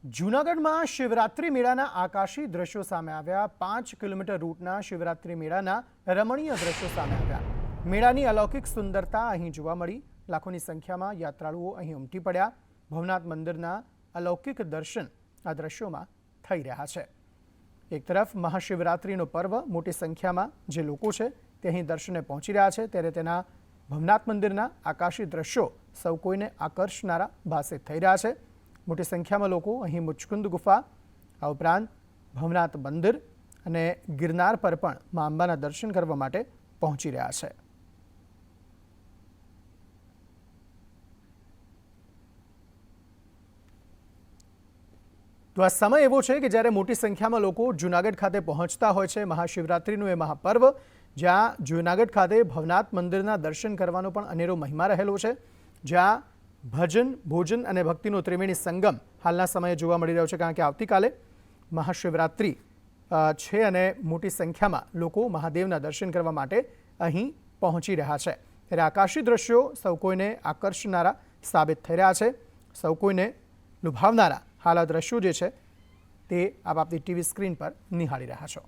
જૂનાગઢમાં શિવરાત્રી મેળાના આકાશી દ્રશ્યો સામે આવ્યા। 5 કિલોમીટર રૂટના શિવરાત્રી મેળાના રમણીય દ્રશ્યો સામે આવ્યા। મેળાની અલૌકિક સુંદરતા અહીં જોવા મળી। લાખોની સંખ્યામાં યાત્રાળુઓ અહીં ઉમટી પડ્યા। ભવનાથ મંદિરના અલૌકિક દર્શન આ દ્રશ્યોમાં થઈ રહ્યા છે। એક તરફ મહાશિવરાત્રીનો પર્વ, મોટી સંખ્યામાં જે લોકો છે તે અહીં દર્શને પહોંચી રહ્યા છે, ત્યારે તેના ભવનાથ મંદિરના આકાશી દ્રશ્યો સૌ કોઈને આકર્ષનારા ભાસિત થઈ રહ્યા છે। મોટી સંખ્યામાં લોકો અહીં મુચકુંદ ગુફા, આ ઉપરાંત ભવનાથ મંદિર અને ગિરનાર પર પણ મા અંબાના દર્શન કરવા માટે પહોંચી રહ્યા છે। તો આ સમય એવો છે કે જ્યારે મોટી સંખ્યામાં લોકો જૂનાગઢ ખાતે પહોંચતા હોય છે। મહાશિવરાત્રીનું એ મહાપર્વ, જ્યાં જૂનાગઢ ખાતે ભવનાથ મંદિરના દર્શન કરવાનો પણ અનેરો મહિમા રહેલો છે, જ્યાં ભજન, ભોજન અને ભક્તિનો ત્રિવેણી સંગમ હાલના સમયે જોવા મળી રહ્યો છે। કારણ કે આવતીકાલે મહાશિવરાત્રી છે અને મોટી સંખ્યામાં લોકો મહાદેવના દર્શન કરવા માટે અહીં પહોંચી રહ્યા છે। ત્યારે આકાશી દ્રશ્યો સૌ કોઈને આકર્ષનારા સાબિત થઈ રહ્યા છે, સૌ કોઈને લુભાવનારા હાલ આ દ્રશ્યો જે છે તે આપ આપની ટીવી સ્ક્રીન પર નિહાળી રહ્યા છો।